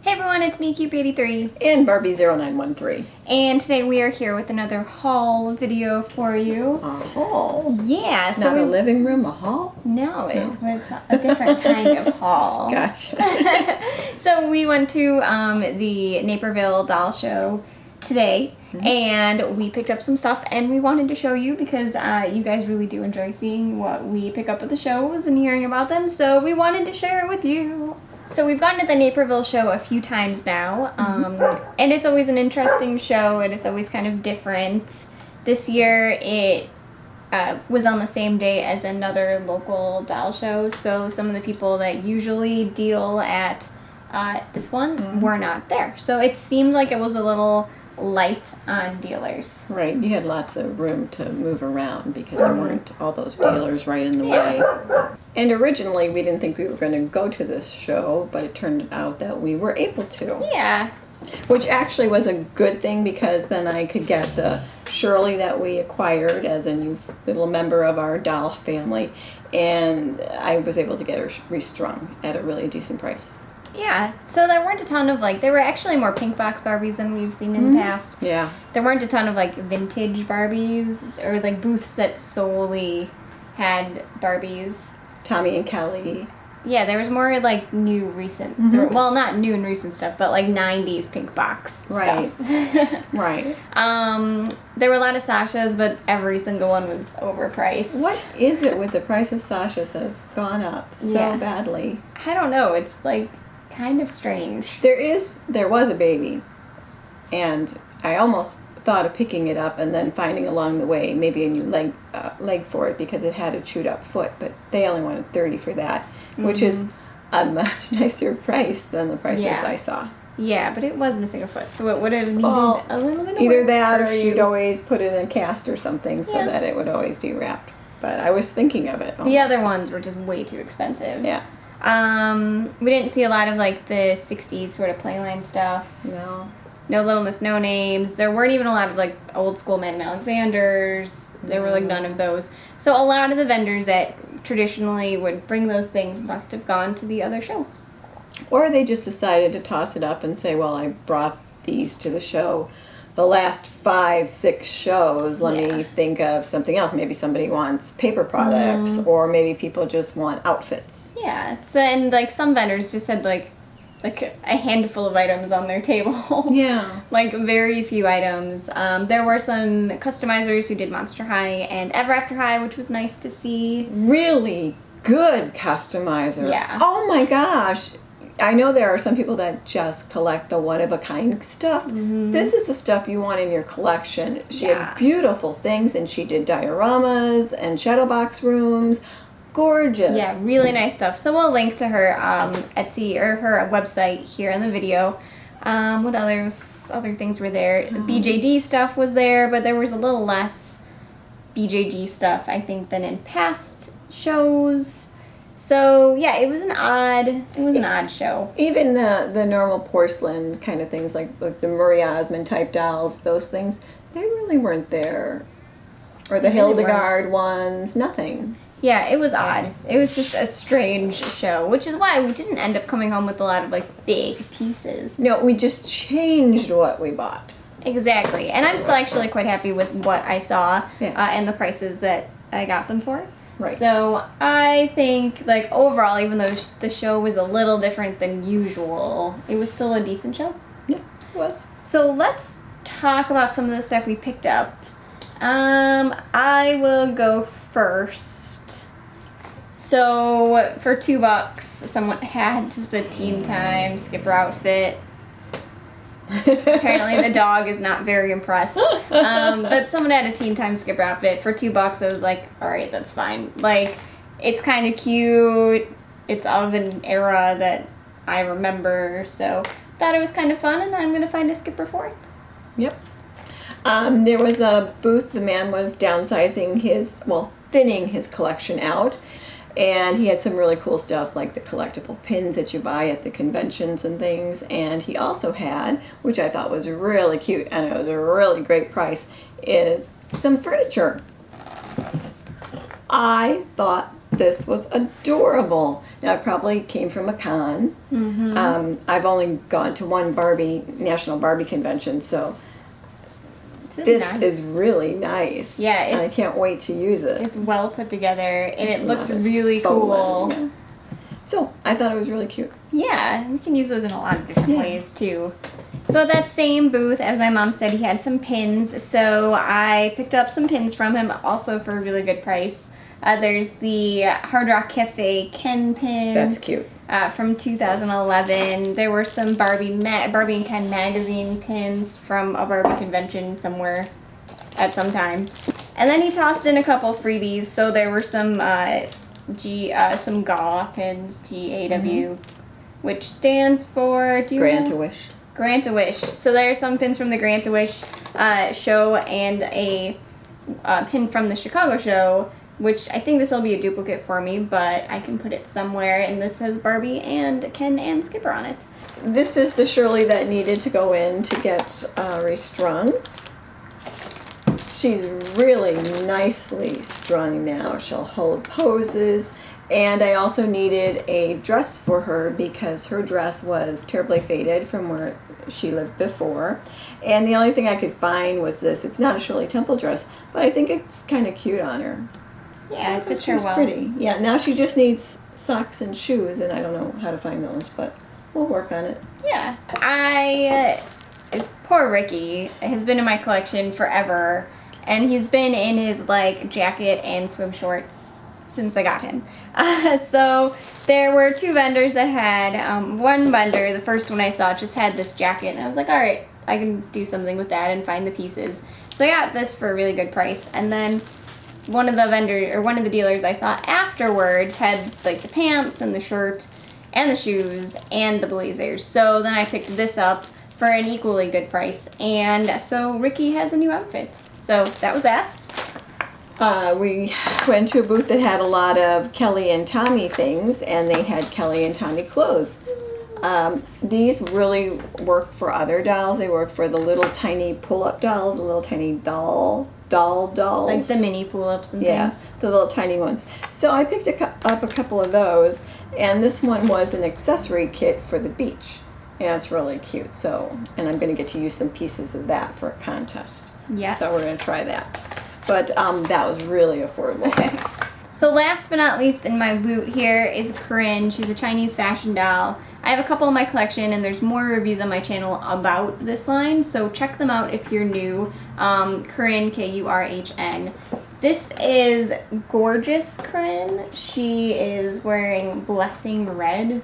Hey everyone, it's me, Cube83. And Barbee0913. And today we are here with another haul video for you. A haul? Yeah. So not a living room, a haul? No, it's a different kind of haul. Gotcha. So we went to the Naperville Doll Show today, and we picked up some stuff, and we wanted to show you because you guys really do enjoy seeing what we pick up at the shows and hearing about them, so we wanted to share it with you. So we've gone to the Naperville show a few times now, and it's always an interesting show, and it's always kind of different. This year it was on the same day as another local doll show, so some of the people that usually deal at this one were not there. So it seemed like it was a little light on dealers. Right, you had lots of room to move around because there weren't all those dealers right in the way. And originally we didn't think we were going to go to this show, but it turned out that we were able to. Yeah. Which actually was a good thing because then I could get the Shirley that we acquired as a new little member of our doll family, and I was able to get her restrung at a really decent price. Yeah, so there weren't a ton of, there were actually more pink box Barbies than we've seen in the past. Yeah. There weren't a ton of, vintage Barbies, or, booths that solely had Barbies. Tommy and Kelly. Yeah, there was more, new, recent, well, not new and recent stuff, but, 90s pink box stuff. Right. There were a lot of Sasha's, but every single one was overpriced. What is it with the price of Sasha's has gone up so badly? I don't know, it's, kind of strange. There was a baby, and I almost thought of picking it up and then finding along the way maybe a new leg for it because it had a chewed up foot, but they only wanted $30 for that, which is a much nicer price than the prices I saw. Yeah, but it was missing a foot, so it would have needed a little bit of either work that or you'd always put it in a cast or something so that it would always be wrapped. But I was thinking of it. The other ones were just way too expensive. Yeah. We didn't see a lot of the 60s sort of playline stuff. No Little Miss No Names. There weren't even a lot of old school Madame Alexanders. There were none of those. So a lot of the vendors that traditionally would bring those things must have gone to the other shows. Or they just decided to toss it up and say, well, I brought these to the show. The last 5-6 shows, let me think of something else. Maybe somebody wants paper products, or maybe people just want outfits. Yeah, so, and some vendors just had a handful of items on their table. Yeah. Very few items. There were some customizers who did Monster High and Ever After High, which was nice to see. Really good customizer. Yeah. Oh my gosh. I know there are some people that just collect the one-of-a-kind stuff. This is the stuff you want in your collection. She had beautiful things, and she did dioramas and shadow box rooms. Gorgeous. Yeah, really nice stuff. So we'll link to her Etsy or her website here in the video. What other things were there? BJD stuff was there, but there was a little less BJD stuff, I think, than in past shows. So yeah, it was an odd show. Even the normal porcelain kind of things, like the Marie Osmond type dolls, those things, they really weren't there. Or the Hildegard ones, nothing. Yeah, it was odd. It was just a strange show, which is why we didn't end up coming home with a lot of big pieces. No, we just changed what we bought. Exactly, and I'm still actually quite happy with what I saw and the prices that I got them for. Right. So I think, overall, even though the show was a little different than usual, it was still a decent show. Yeah, it was. So let's talk about some of the stuff we picked up. I will go first. So for $2, someone had just a Teen Time Skipper outfit. Apparently the dog is not very impressed. But someone had a Teen Time Skipper outfit for $2. I was like, alright, that's fine. It's kind of cute. It's of an era that I remember. So thought it was kind of fun, and I'm going to find a skipper for it. Yep. There was a booth. The man was thinning his collection out. And he had some really cool stuff like the collectible pins that you buy at the conventions and things. And he also had, which I thought was really cute and it was a really great price, is some furniture. I thought this was adorable. Now, it probably came from a con. I've only gone to one National Barbie convention, so this nice. is really nice. Yeah, and I can't wait to use it. It's well put together, and It's it looks not a really cool. yeah. So I thought it was really cute. Yeah, we can use those in a lot of different ways too. So at that same booth, as my mom said, he had some pins. So I picked up some pins from him, also for a really good price. There's the Hard Rock Cafe Ken pin. That's cute. From 2011. There were some Barbie and Ken magazine pins from a Barbie convention somewhere at some time. And then he tossed in a couple freebies. So there were some some GAW pins, GAW, which stands for, do you Grant know? a Wish. Grant a Wish. So there are some pins from the Grant a Wish show and a pin from the Chicago show, which I think this will be a duplicate for me, but I can put it somewhere. And this says Barbie and Ken and Skipper on it. This is the Shirley that needed to go in to get restrung. She's really nicely strung now. She'll hold poses. And I also needed a dress for her because her dress was terribly faded from where she lived before. And the only thing I could find was this. It's not a Shirley Temple dress, but I think it's kind of cute on her. Yeah, it fits her She's well. pretty. Yeah, now she just needs socks and shoes, and I don't know how to find those, but we'll work on it. Yeah. Poor Ricky has been in my collection forever, and he's been in his, like, jacket and swim shorts since I got him. So there were two vendors that had, one vendor, the first one I saw, just had this jacket, and I was like, all right, I can do something with that and find the pieces. So I got this for a really good price, and then one of the dealers I saw afterwards had like the pants and the shirt and the shoes and the blazers. So then I picked this up for an equally good price. And so Ricky has a new outfit. So that was that. We went to a booth that had a lot of Kelly and Tommy things, and they had Kelly and Tommy clothes. These really work for other dolls. They work for the little tiny pull-up dolls, the little tiny dolls. Like the mini pull-ups and things. The little tiny ones. So I picked up a couple of those, and this one was an accessory kit for the beach. And it's really cute. So, and I'm going to get to use some pieces of that for a contest. Yeah. So we're going to try that. But that was really affordable. So last but not least in my loot here is Corinne. She's a Chinese fashion doll. I have a couple in my collection, and there's more reviews on my channel about this line, so check them out if you're new. Corinne, Kurhn. This is gorgeous Corinne. She is wearing Blessing Red.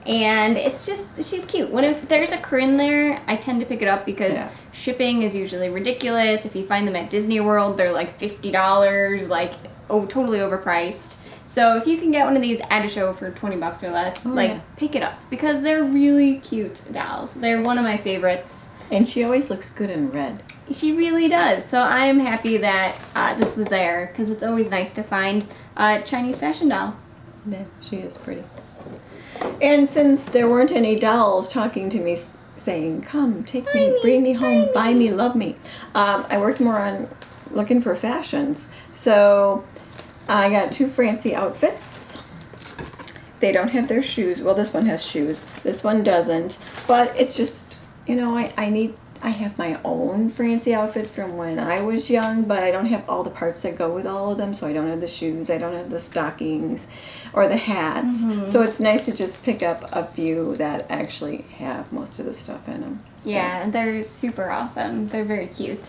And it's just, she's cute. If there's a Corinne there, I tend to pick it up because shipping is usually ridiculous. If you find them at Disney World, they're like $50, like totally overpriced. So if you can get one of these at a show for 20 bucks or less, pick it up because they're really cute dolls. They're one of my favorites. And she always looks good in red. She really does. So I am happy that this was there because it's always nice to find a Chinese fashion doll. Yeah, she is pretty. And since there weren't any dolls talking to me saying, come, take me, bring me home, buy me, love me, I worked more on looking for fashions. So I got two Francie outfits. They don't have their shoes. Well, this one has shoes. This one doesn't. But it's just, you know, I have my own Francie outfits from when I was young, but I don't have all the parts that go with all of them. So I don't have the shoes, I don't have the stockings or the hats. So it's nice to just pick up a few that actually have most of the stuff in them. So. Yeah, they're super awesome. They're very cute.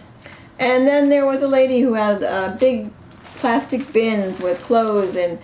And then there was a lady who had big plastic bins with clothes in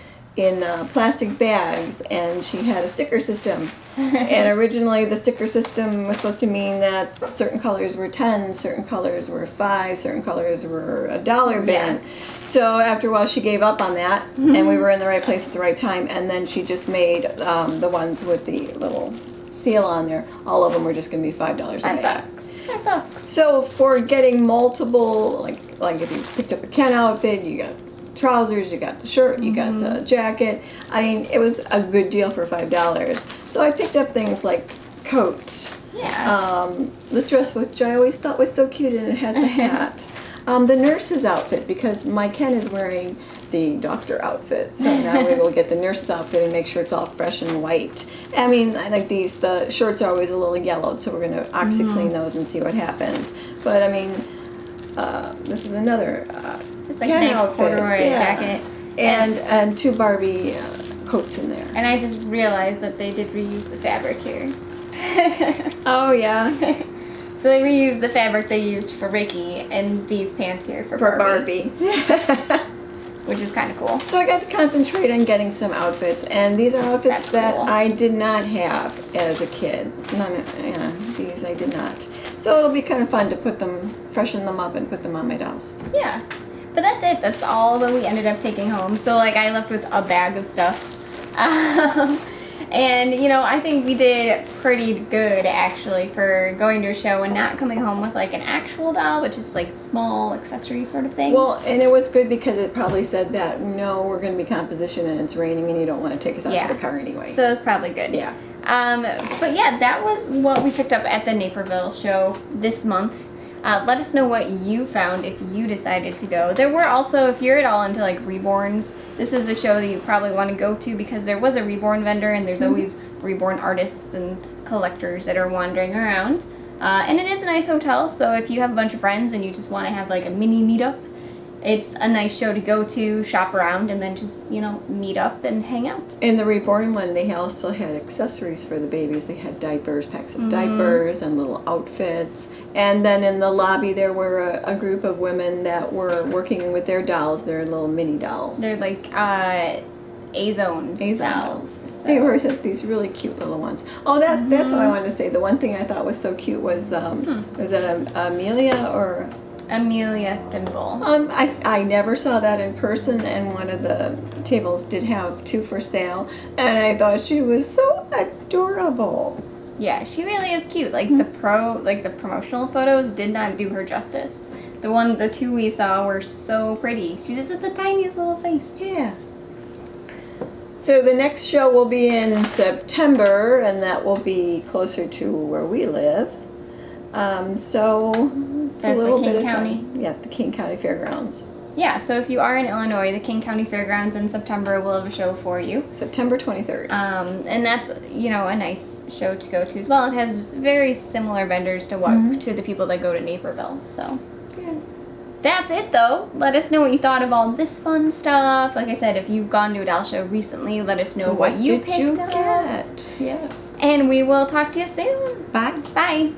plastic bags, and she had a sticker system. And originally the sticker system was supposed to mean that certain colors were 10, certain colors were 5, certain colors were $1 bin. So after a while she gave up on that, and we were in the right place at the right time, and then she just made the ones with the little seal on there. All of them were just going to be $5 a bag. $5. So for getting multiple, like if you picked up a Ken outfit, you got trousers, you got the shirt, you got the jacket. I mean, it was a good deal for $5. So I picked up things like coat. Yeah. This dress, which I always thought was so cute, and it has the hat. The nurse's outfit, because my Ken is wearing the doctor outfit, so now we will get the nurse's outfit and make sure it's all fresh and white. I mean, I like these. The shirts are always a little yellowed, so we're going to OxyClean those and see what happens. But I mean, this is another Just like Ken a nice outfit. corduroy jacket. And 2 Barbie coats in there. And I just realized that they did reuse the fabric here. Oh yeah, So they reused the fabric they used for Ricky and these pants here for Barbie. which is kind of cool. So I got to concentrate on getting some outfits, and these are outfits That's cool. that I did not have as a kid. These I did not. So it'll be kind of fun to put them, freshen them up, and put them on my dolls. Yeah. But that's it. That's all that we ended up taking home. So like I left with a bag of stuff. And you know, I think we did pretty good actually for going to a show and not coming home with like an actual doll, but just like small accessory sort of things. Well, and it was good because it probably said that, no, we're going to be composition and it's raining and you don't want to take us out to the car anyway. So it was probably good. Yeah. But yeah, that was what we picked up at the Naperville show this month. Let us know what you found if you decided to go. There were also, if you're at all into like reborns, this is a show that you probably want to go to because there was a reborn vendor and there's always reborn artists and collectors that are wandering around. And it is a nice hotel, so if you have a bunch of friends and you just want to have like a mini meetup, it's a nice show to go to, shop around, and then just, you know, meet up and hang out. In the reborn one, they also had accessories for the babies. They had diapers, packs of diapers, and little outfits. And then in the lobby, there were a group of women that were working with their dolls, their little mini dolls. They're like A-zone dolls. So. They were these really cute little ones. Oh, that's what I wanted to say. The one thing I thought was so cute was that Amelia or... Amelia Thimble. I never saw that in person, and one of the tables did have 2 for sale, and I thought she was so adorable. Yeah, she really is cute. Like the promotional photos did not do her justice. The 2 we saw were so pretty. She just has the tiniest little face. Yeah. So the next show will be in September, and that will be closer to where we live. So it's a little bit of time. Yeah, the King County Fairgrounds. Yeah, so if you are in Illinois, the King County Fairgrounds in September will have a show for you. September 23rd. And that's, you know, a nice show to go to as well. It has very similar vendors to what to the people that go to Naperville. So Yeah. That's it though. Let us know what you thought of all this fun stuff. Like I said, if you've gone to a doll show recently, let us know what you picked up. What did you get? Yes. And we will talk to you soon. Bye. Bye.